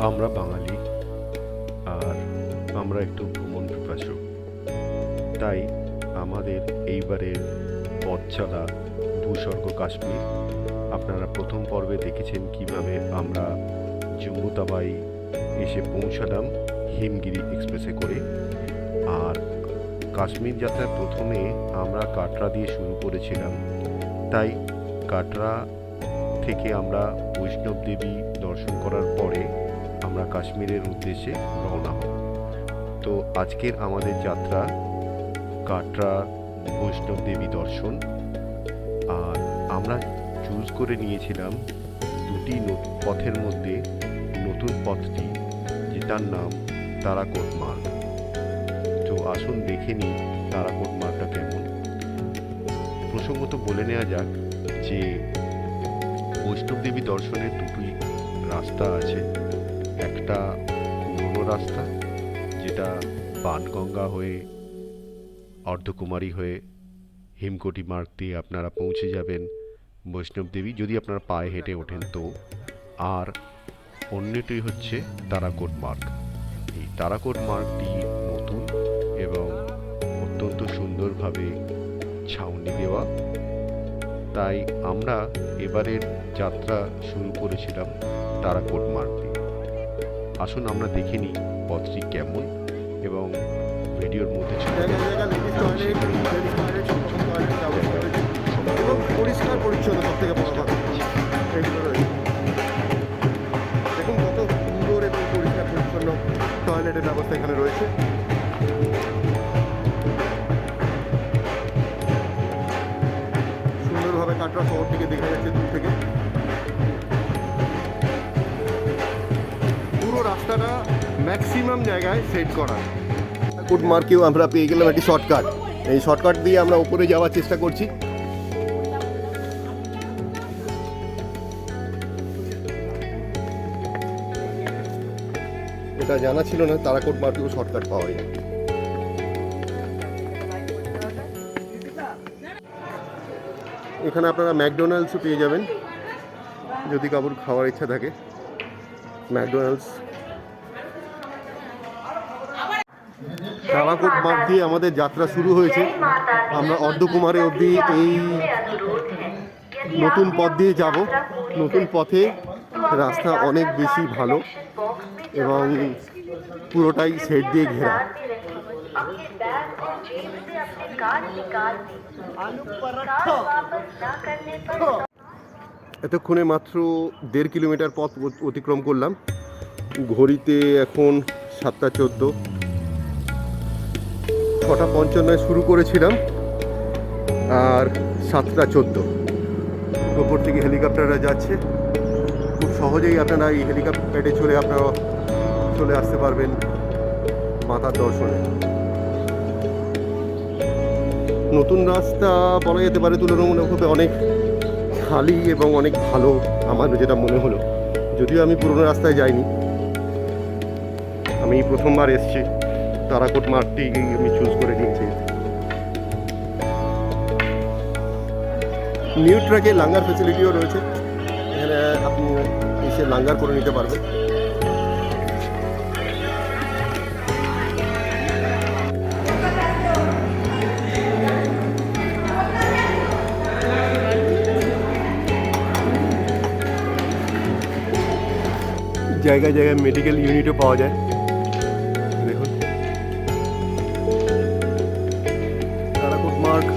আমরা বাঙালি আর আমরা একটু ভ্রমণ পিপাসু। তাই আমাদের এইবারের পথ চলা ভূস্বর্গ কাশ্মীর। আপনারা প্রথম পর্বে দেখেছেন কিভাবে আমরা জম্মু তাওয়াই এসে পৌঁছালাম হিমগিরি এক্সপ্রেসে করে। আর কাশ্মীর যাত্রার প্রথমে আমরা কাটরা দিয়ে শুরু করেছিলাম, তাই কাটরা থেকে আমরা বৈষ্ণব দেবী দর্শন করার পরে আমরা কাশ্মীরের উদ্দেশ্যে রওনা হব। তো আজকের আমাদের যাত্রা কাটরা বৈষ্ণব দেবী দর্শন। আর আমরা চুজ করে নিয়েছিলাম দুটি পথের মধ্যে নতুন পথটি, যেটার নাম তারাকোট মার্গ। তো আসুন দেখে নিই তারাকোট মার্গটা কেমন। প্রসঙ্গত বলে নেওয়া যাক যে বৈষ্ণব দেবী দর্শনের দুটি রাস্তা আছে। একটা পুরনো রাস্তা, যেটা বানগঙ্গা হয়ে অর্ধকুমারী হয়ে হিমকোটি মার্গ দিয়ে আপনারা পৌঁছে যাবেন বৈষ্ণব দেবী, যদি আপনারা পায়ে হেঁটে ওঠেন তো। আর অন্যটি হচ্ছে তারাকোট মার্গ। এই তারাকোট মার্গটি নতুন এবং অত্যন্ত সুন্দরভাবে ছাউনি দেওয়া। তাই আমরা এবারের যাত্রা শুরু করেছিলাম তারাকোট মার্গ দিয়ে। আসুন আমরা দেখে নিই পথটি কেমন এবং ভিডিওর মধ্যে পরিষ্কার পরিচ্ছন্ন সব থেকে বড় কথা এগুলো রয়েছে। দেখুন কত সুন্দর এবং পরিষ্কার পরিচ্ছন্ন টয়লেটের ব্যবস্থা এখানে রয়েছে। সুন্দরভাবে কাটরা শহরটিকে দেখা যাচ্ছে দূর থেকে। পুরো রাস্তাটা ম্যাক্সিমাম জায়গায় সেট করা। কোট মার্কেও আমরা পেয়ে গেলাম একটি শর্টকাট। এই শর্টকাট দিয়ে আমরা উপরে যাওয়ার চেষ্টা করছি। এটা জানা ছিল না তারাকোট মার্কেও শর্টকাট পাওয়া যায়। এখানে আপনারা ম্যাকডোনাল্ডসও পেয়ে যাবেন যদি কারোর খাওয়ার ইচ্ছা থাকে। ম্যাকডোনাল্ডস তারাকোট মার্গ দিয়ে আমাদের যাত্রা শুরু হয়েছে। আমরা অর্ধকুমারী অবধি এই নতুন পথ দিয়ে যাব। নতুন পথে রাস্তা অনেক বেশি ভালো এবং পুরোটাই সেট দিয়ে ঘেরা। এতক্ষণে মাত্র 1.5 কিলোমিটার পথ অতিক্রম করলাম। ঘড়িতে এখন 7:14। 6:55 শুরু করেছিলাম আর 7:14। ওপর থেকে হেলিকপ্টাররা যাচ্ছে। খুব সহজেই আপনারা এই হেলিকপ্টারে চলে আপনারা চলে আসতে পারবেন মাতার দর্শনে। নতুন রাস্তা বলা যেতে পারে তুলনামূলকভাবে অনেক খালি এবং অনেক ভালো আমার যেটা মনে হলো। যদিও আমি পুরনো রাস্তায় যাইনি, আমি প্রথমবার এসেছি। তারাকোট মার্গটি আমি চুজ করে নিয়েছি। নিউ ট্র্যাকে লাঙ্গার ফেসিলিটিও রয়েছে। এখানে আপনি এসে লাঙ্গার করে নিতে পারবেন। জায়গায় জায়গায় মেডিকেল ইউনিটও পাওয়া যায়। দেখুন তারাকোট মার্গ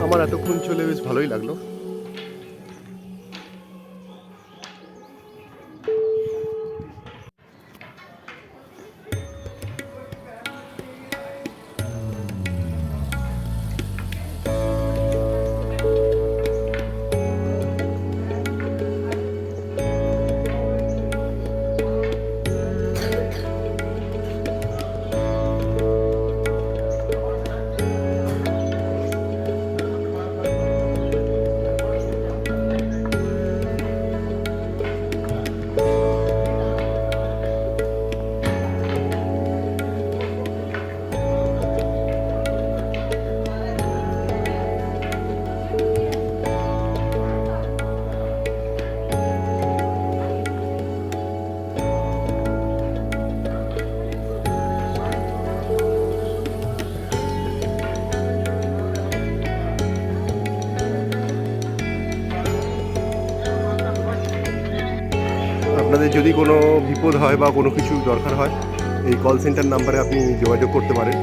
আমার এতক্ষণ চলে বেশ ভালোই লাগলো। আপনাদের যদি কোনো বিপদ হয় বা কোনো কিছু দরকার হয় এই কল সেন্টার নাম্বারে আপনি যোগাযোগ করতে পারেন।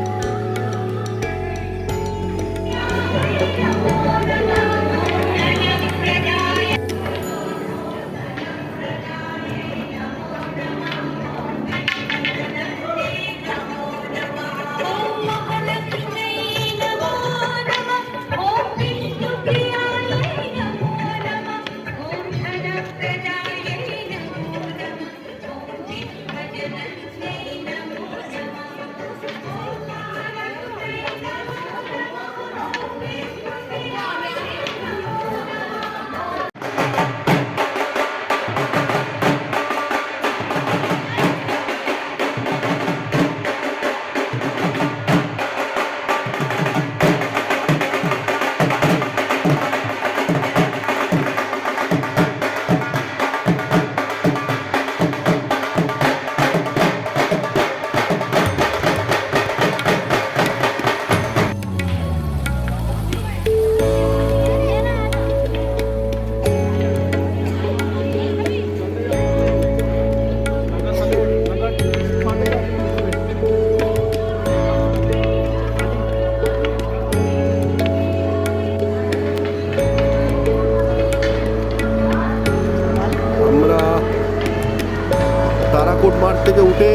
তারাকোট মার্গ থেকে উঠে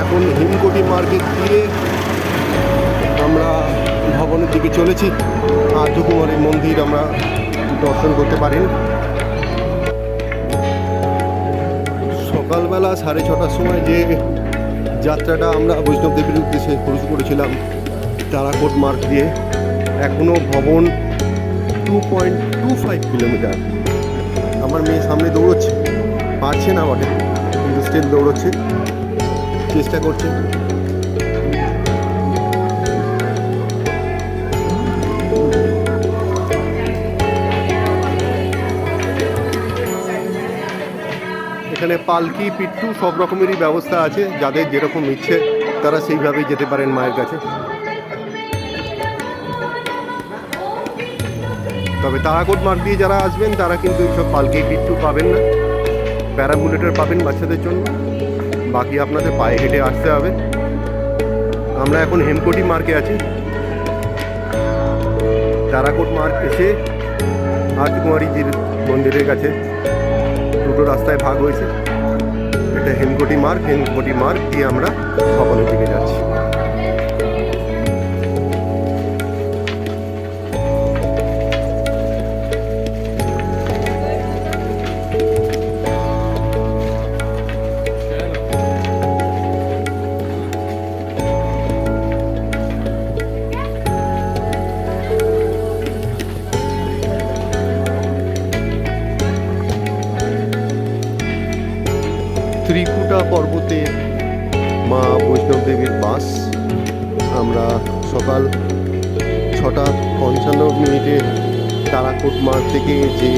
এখন হিমকোটি মার্কেট দিয়ে আমরা ভবনের দিকে চলেছি। আর্যকুমারী মন্দির আমরা দর্শন করতে পারেন। সকালবেলা 6:30টার সময় যে যাত্রাটা আমরা বৈষ্ণব দেবীর উদ্দেশ্যে শুরু করেছিলাম তারাকোট মার্গ দিয়ে, এখনও ভবন 2.25 কিলোমিটার। আমার মেয়ে সামনে দৌড়চ্ছে, পারছে না বটে কিন্তু স্টিল দৌড়চ্ছে, চেষ্টা করছে। এখানে পালকি, পিট্টু সব রকমেরই ব্যবস্থা আছে, যাদের যেরকম ইচ্ছে তারা সেইভাবেই যেতে পারেন মায়ের কাছে। তবে তারাকোট মার্গ দিয়ে যারা আসবেন তারা কিন্তু এইসব পালকি, পিট্টু পাবেন না, প্যারাবুলেটর পাবেন বাচ্চাদের জন্য, বাকি আপনাদের পায়ে হেঁটে আসতে হবে। আমরা এখন হেমকোটি মার্গে আছি। তারাকোট মার্গ এসে আর্যকুমারীজির মন্দিরের কাছে দুটো রাস্তায় ভাগ হয়েছে। এটা হেমকোটি মার্গ দিয়ে আমরা ভবনের দিকে যাচ্ছি। ত্রিকুটা পর্বতে মা বৈষ্ণব দেবীর বাস। আমরা সকাল 6:55 তারাকোট মার্গ থেকে যে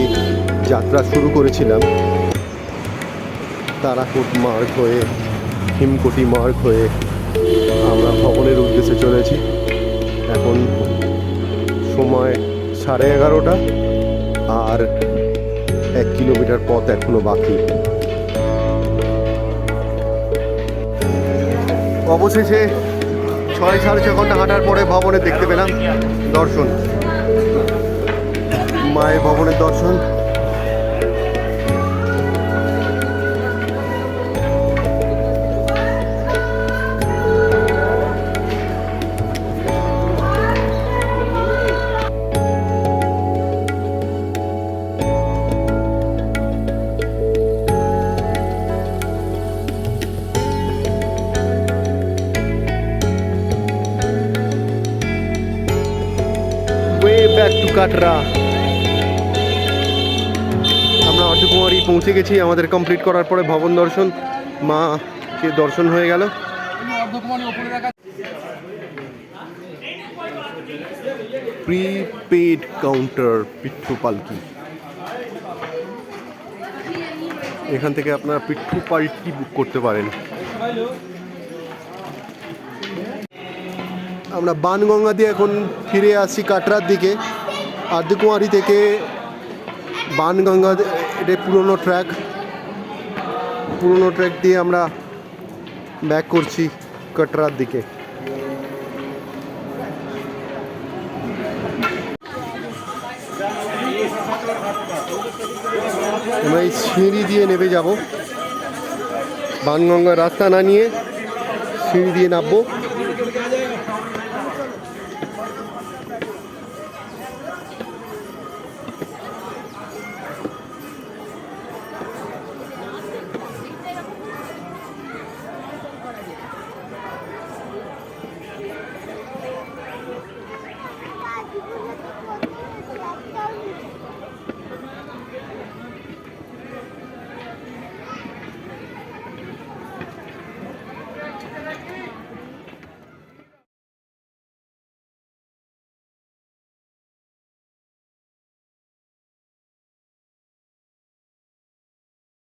যাত্রা শুরু করেছিলাম, তারাকোট মার্গ হয়ে হিমকোটি মার্গ হয়ে আমরা ভবনের উদ্দেশ্যে চলেছি। এখন সময় 11:30 আর 1 কিলোমিটার পথ এখনো বাকি। অবশেষে 6-6.5 ঘন্টা হাঁটার পরে ভবনে দেখতে পেলাম দর্শন, মায়ের ভবনের দর্শন। Back to Katra. আমরা আর্যকুমারী পৌঁছে গেছি। আমাদের কমপ্লিট করার পরে ভবন দর্শন, মাকে দর্শন হয়ে গেল। প্রিপেড কাউন্টার পিট্টু পালকি, এখান থেকে আপনারা পিট্টু পালকি বুক করতে পারেন। আমরা বানগঙ্গা দিয়ে এখন ফিরে আসছি কাটরার দিকে। আর্যকুমারী থেকে বানগঙ্গা, এটা পুরনো ট্র্যাক, পুরনো ট্র্যাক দিয়ে আমরা ব্যাক করছি কটরার দিকে। আমরা এই সিঁড়ি দিয়ে নেমে যাব, বানগঙ্গার রাস্তা না নিয়ে সিঁড়ি দিয়ে নামবো।